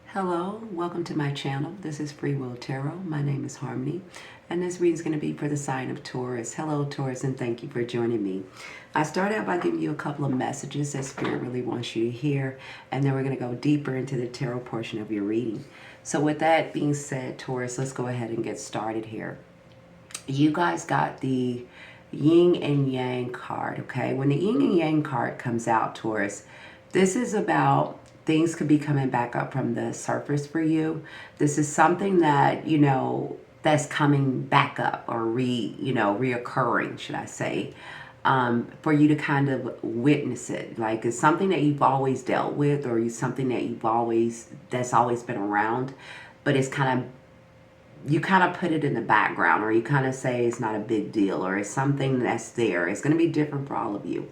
Hello, welcome to my channel. This is Free Will Tarot. My name is Harmony, and this reading is going to be for the sign of Taurus. Hello, Taurus, and thank you for joining me. I start out by giving you a couple of messages that Spirit really wants you to hear, and then we're going to go deeper into the tarot portion of your reading. So with that being said, Taurus, let's go ahead and get started here. You guys got the Yin and Yang card, okay? When the Yin and Yang card comes out, Taurus, this is about things could be coming back up from the surface for you. This is something that, you know, that's coming back up or reoccurring, should I say, for you to kind of witness it. Like it's something that you've always dealt with, or something that that's always been around, but it's kind of, you kind of put it in the background, or you kind of say it's not a big deal, or it's something that's there. It's going to be different for all of you.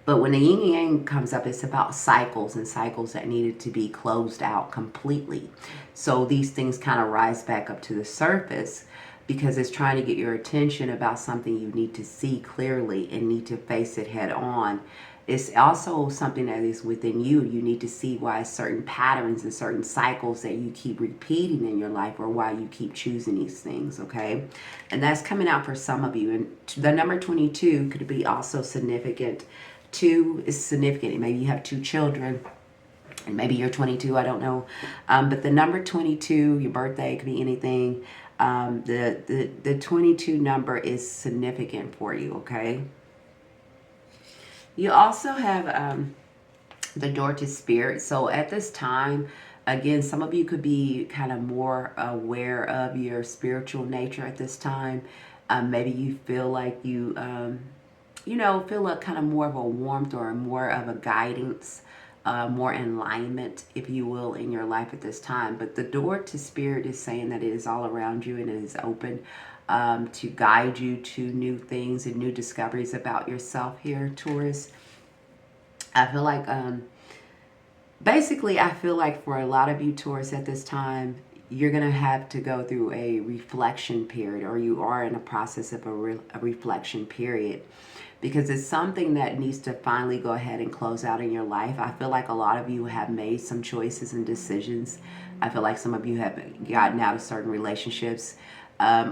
But when the yin and yang comes up, it's about cycles and cycles that needed to be closed out completely. So these things kind of rise back up to the surface because it's trying to get your attention about something you need to see clearly and need to face it head on. It's also something that is within you. You need to see why certain patterns and certain cycles that you keep repeating in your life, or why you keep choosing these things, okay? And that's coming out for some of you. And the number 22 could be also significant. 2 is significant. Maybe you have 2 children, and maybe you're 22, I don't know. But the number 22, your birthday, could be anything. The 22 number is significant for you, okay? You also have the door to spirit. So at this time, again, some of you could be kind of more aware of your spiritual nature at this time. Maybe you feel like you feel like kind of more of a warmth or more of a guidance, more alignment, if you will, in your life at this time. But the door to spirit is saying that it is all around you and it is open to guide you to new things and new discoveries about yourself here, Taurus. I feel like, basically, I feel like for a lot of you, Taurus, at this time, you're going to have to go through a reflection period, or you are in a process of a reflection period, because it's something that needs to finally go ahead and close out in your life. I feel like a lot of you have made some choices and decisions. I feel like some of you have gotten out of certain relationships,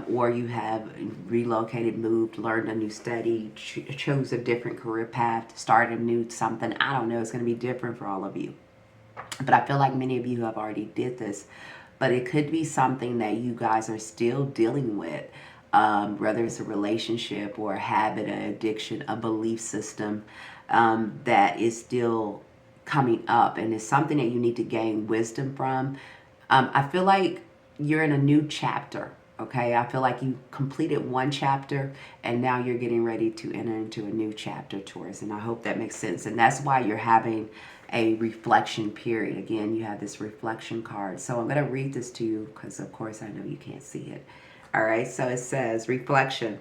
or you have relocated, moved, learned a new study, chose a different career path, started a new something. I don't know. It's going to be different for all of you. But I feel like many of you have already did this. But it could be something that you guys are still dealing with, whether it's a relationship or a habit, an addiction, a belief system that is still coming up. And it's something that you need to gain wisdom from. I feel like you're in a new chapter, okay? I feel like you completed one chapter and now you're getting ready to enter into a new chapter, Taurus. And I hope that makes sense. And that's why you're having a reflection period. Again, you have this reflection card. So I'm going to read this to you because, of course, I know you can't see it. All right, so it says, reflection.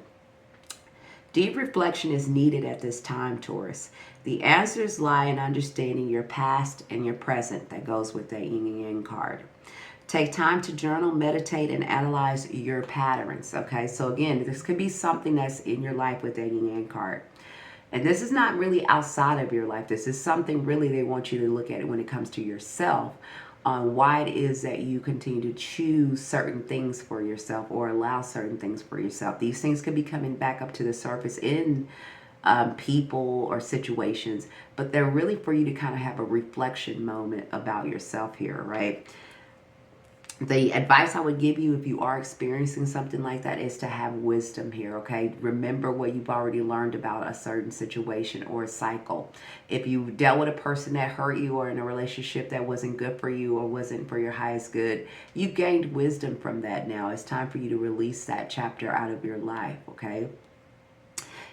Deep reflection is needed at this time, Taurus. The answers lie in understanding your past and your present. That goes with that yin and yang card. Take time to journal, meditate, and analyze your patterns. Okay, so again, this could be something that's in your life with that yin and yang card. And this is not really outside of your life. This is something really they want you to look at it when it comes to yourself, on why it is that you continue to choose certain things for yourself or allow certain things for yourself. These things could be coming back up to the surface in people or situations, but they're really for you to kind of have a reflection moment about yourself here, right? The advice I would give you if you are experiencing something like that is to have wisdom here, okay? Remember what you've already learned about a certain situation or a cycle. If you dealt with a person that hurt you, or in a relationship that wasn't good for you or wasn't for your highest good, you gained wisdom from that now. It's time for you to release that chapter out of your life, okay?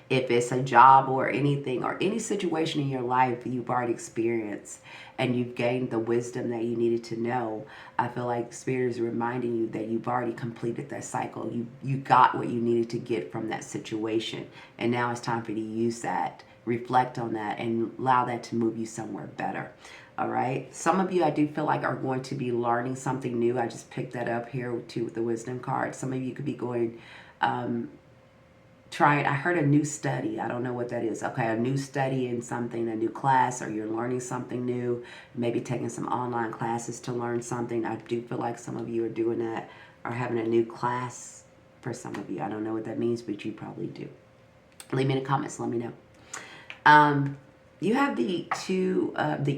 If it's a job or anything or any situation in your life you've already experienced and you've gained the wisdom that you needed to know, I feel like Spirit is reminding you that you've already completed that cycle. You got what you needed to get from that situation. And now it's time for you to use that, reflect on that, and allow that to move you somewhere better. All right. Some of you, I do feel like, are going to be learning something new. I just picked that up here too with the wisdom card. Some of you could be going trying, I heard a new study. I don't know what that is. Okay, a new study in something, a new class, or you're learning something new, maybe taking some online classes to learn something. I do feel like some of you are doing that, or having a new class for some of you. I don't know what that means, but you probably do. Leave me in the comments, let me know. You have the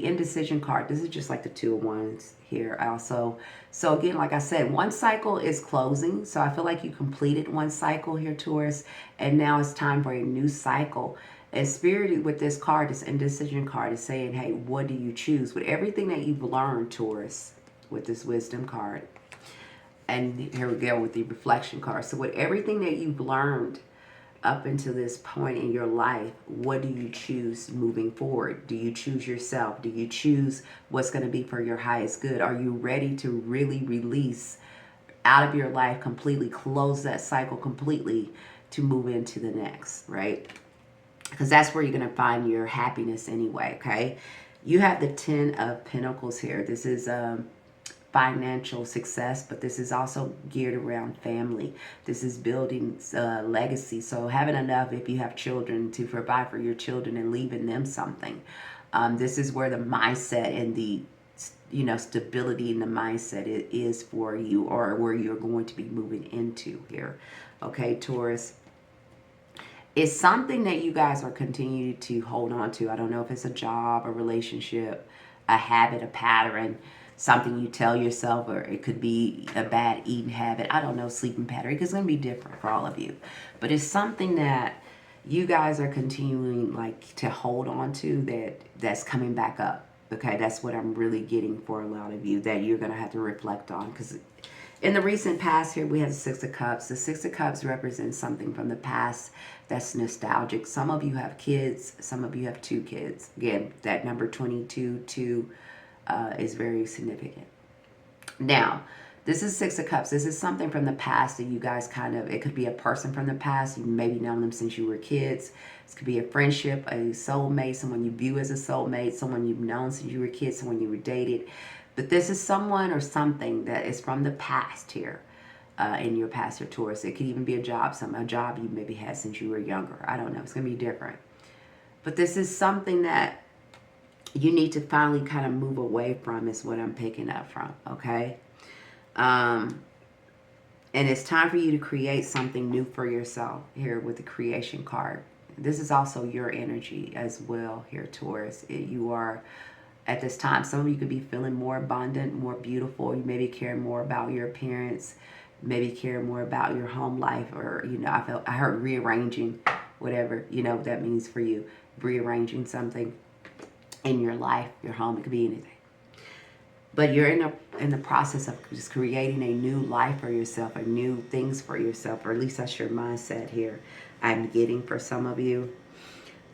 indecision card. This is just like the 2 of Wands here also. So again, like I said, one cycle is closing. So I feel like you completed one cycle here, Taurus, and now it's time for a new cycle. And Spirit with this card, this indecision card, is saying, hey, what do you choose? With everything that you've learned, Taurus, with this wisdom card. And here we go with the reflection card. So with everything that you've learned up until this point in your life, what do you choose moving forward? Do you choose yourself? Do you choose what's going to be for your highest good? Are you ready to really release out of your life completely, close that cycle completely to move into the next, right? Because that's where you're going to find your happiness anyway, okay? You have the 10 of Pentacles here. This is financial success, but this is also geared around family. This is building legacy. So having enough, if you have children, to provide for your children and leaving them something. This is where the mindset and the stability in the mindset is for you, or where you're going to be moving into here. Okay, Taurus. It's something that you guys are continuing to hold on to. I don't know if it's a job, a relationship, a habit, a pattern, something you tell yourself, or it could be a bad eating habit. I don't know, sleeping pattern, because it's going to be different for all of you. But it's something that you guys are continuing like to hold on to, that's coming back up. Okay, that's what I'm really getting for a lot of you, that you're going to have to reflect on. Because in the recent past here, we had the 6 of Cups. The 6 of Cups represents something from the past that's nostalgic. Some of you have kids. Some of you have 2 kids. Again, that number 22, 2, is very significant. Now, this is 6 of Cups. This is something from the past that you guys it could be a person from the past. You've maybe known them since you were kids. This could be a friendship, a soulmate, someone you view as a soulmate, someone you've known since you were kids, someone you were dated. But this is someone or something that is from the past here, in your past, or Taurus. It could even be a job, a job you maybe had since you were younger. I don't know. It's going to be different. But this is something that you need to finally kind of move away from, is what I'm picking up from, okay? And it's time for you to create something new for yourself here with the creation card. This is also your energy as well here, Taurus. You are, at this time, some of you could be feeling more abundant, more beautiful. You maybe care more about your appearance, maybe care more about your home life, or, I heard rearranging, whatever, that means for you. Rearranging something in your life, your home, it could be anything. But you're in the process of just creating a new life for yourself, a new things for yourself, or at least that's your mindset here, I'm getting for some of you.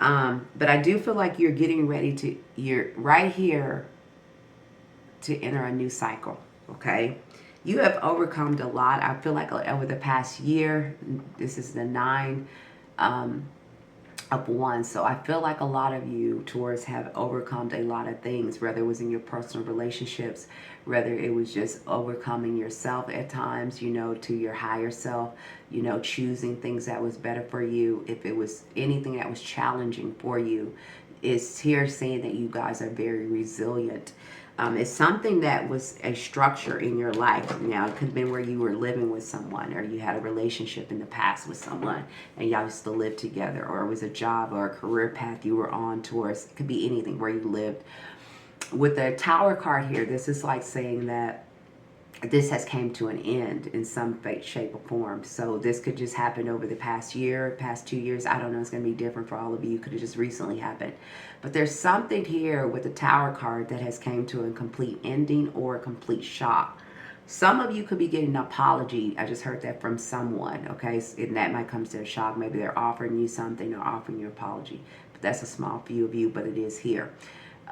But I do feel like you're getting ready you're right here to enter a new cycle, okay? You have overcome a lot. I feel like over the past year, this is the 9 of Wands. So I feel like a lot of you, Taurus, have overcome a lot of things, whether it was in your personal relationships, whether it was just overcoming yourself at times, to your higher self, choosing things that was better for you. If it was anything that was challenging for you, it's here saying that you guys are very resilient. It's something that was a structure in your life. Now, it could have been where you were living with someone, or you had a relationship in the past with someone, and y'all used to live together, or it was a job or a career path you were on towards. It could be anything where you lived. With the Tower card here, this is like saying that this has came to an end in some shape or form. So this could just happen over the past year, past 2 years. I don't know. It's going to be different for all of you. It could have just recently happened. But there's something here with the Tower card that has came to a complete ending or a complete shock. Some of you could be getting an apology. I just heard that from someone, okay? And that might come to a shock. Maybe they're offering you something or offering you an apology. But that's a small few of you, but it is here.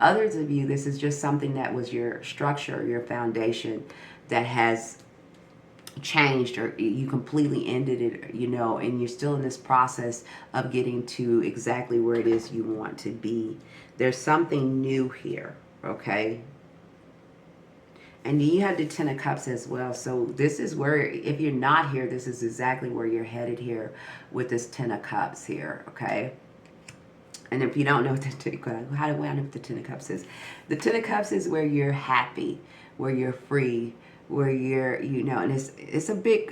Others of you, this is just something that was your structure, your foundation, that has changed, or you completely ended it, and you're still in this process of getting to exactly where it is you want to be. There's something new here, okay? And you have the Ten of Cups as well. So this is where, if you're not here, this is exactly where you're headed here with this Ten of Cups here, okay? And if you don't know what the Ten of Cups, how do I know what the Ten of Cups is? The Ten of Cups is where you're happy, where you're free, where you're, you know, and it's a big,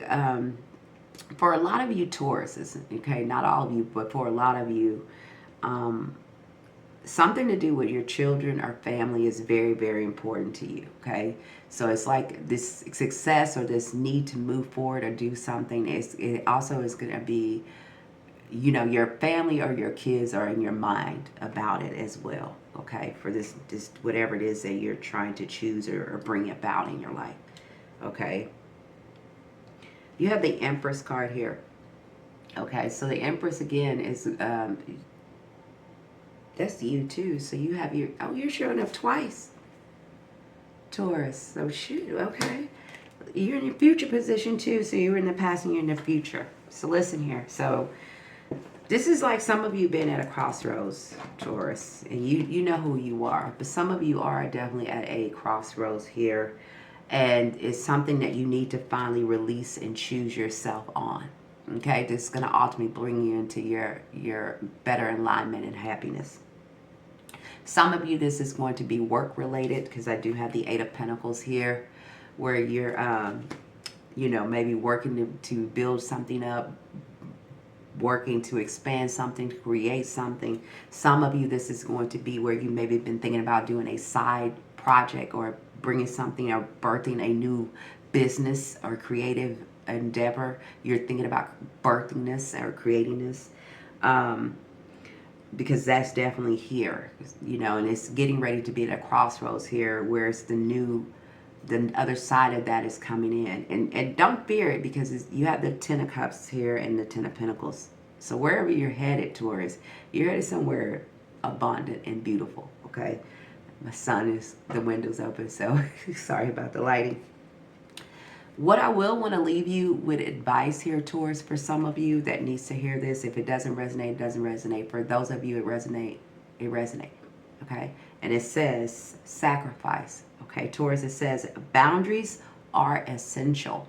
for a lot of you Tauruses, okay, not all of you, but for a lot of you, something to do with your children or family is very, very important to you, okay? So it's like this success or this need to move forward or do something. It also is going to be, you know, your family or your kids are in your mind about it as well, okay? For this whatever it is that you're trying to choose or bring about in your life, okay? You have the Empress card here, okay? So the Empress, again, is... that's you too. So you have your, oh, you're showing up twice, Taurus. So shoot, okay. You're in your future position too. So you're in the past and you're in the future. So listen here. So this is like some of you been at a crossroads, Taurus, and you know who you are. But some of you are definitely at a crossroads here, and it's something that you need to finally release and choose yourself on. Okay, this is going to ultimately bring you into your better alignment and happiness. Some of you, this is going to be work related, because I do have the Eight of Pentacles here, where you're, you know, maybe working to build something up, working to expand something, to create something. Some of you, this is going to be where you maybe been thinking about doing a side project or bringing something or birthing a new business or creative endeavor. You're thinking about birthing this or creating this, because that's definitely here, you know, and it's getting ready to be at a crossroads here, where it's the other side of that is coming in. And don't fear it, because you have the Ten of Cups here and the Ten of Pentacles. So wherever you're headed towards, you're headed somewhere abundant and beautiful, okay? My son is, the window's open, so sorry about the lighting. What I will want to leave you with advice here, Taurus, for some of you that needs to hear this. If it doesn't resonate, it doesn't resonate. For those of you it resonate, okay? And it says sacrifice, okay? Taurus, it says boundaries are essential,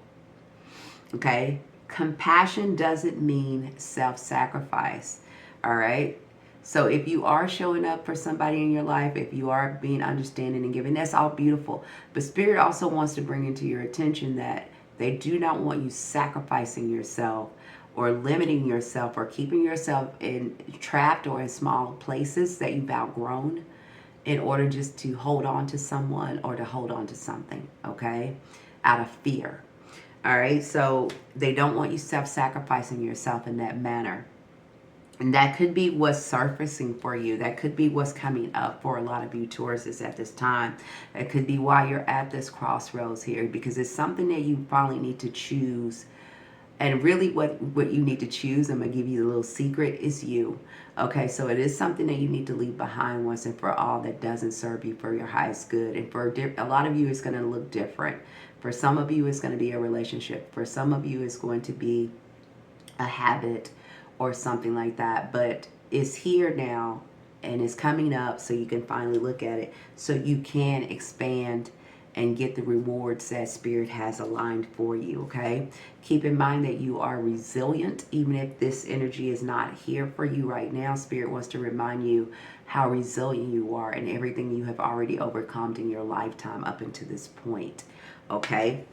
okay? Compassion doesn't mean self-sacrifice, all right? So if you are showing up for somebody in your life, if you are being understanding and giving, that's all beautiful. But Spirit also wants to bring into your attention that they do not want you sacrificing yourself or limiting yourself or keeping yourself trapped or in small places that you've outgrown in order just to hold on to someone or to hold on to something, okay? Out of fear. All right, so they don't want you self-sacrificing yourself in that manner. And that could be what's surfacing for you. That could be what's coming up for a lot of you Tauruses at this time. It could be why you're at this crossroads here, because it's something that you finally need to choose. And really what you need to choose, I'm going to give you the little secret, is you. Okay, so it is something that you need to leave behind once and for all that doesn't serve you for your highest good. And for a lot of you, it's going to look different. For some of you, it's going to be a relationship. For some of you, it's going to be a habit or something like that, but it's here now and it's coming up, so you can finally look at it, so you can expand and get the rewards that Spirit has aligned for you, okay? Keep in mind that you are resilient. Even if this energy is not here for you right now, Spirit wants to remind you how resilient you are and everything you have already overcome in your lifetime up until this point, okay?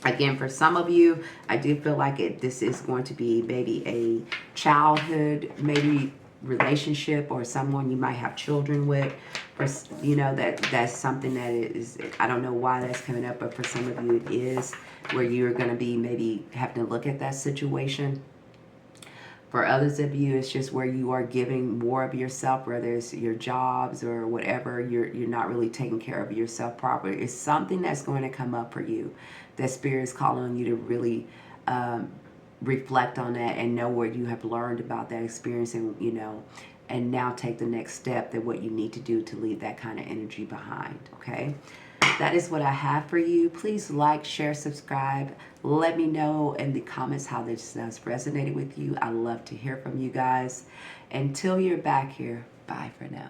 Again, for some of you, I do feel like this is going to be maybe a childhood, maybe relationship, or someone you might have children with. For, you know, that's something that is, I don't know why that's coming up, but for some of you it is, where you're going to be maybe having to look at that situation. For others of you, it's just where you are giving more of yourself, whether it's your jobs or whatever, you're not really taking care of yourself properly. It's something that's going to come up for you, that Spirit is calling on you to really reflect on that and know what you have learned about that experience, and, you know, and now take the next step, that what you need to do to leave that kind of energy behind, okay? That is what I have for you. Please like, share, subscribe. Let me know in the comments how this has resonated with you. I love to hear from you guys. Until you're back here, bye for now.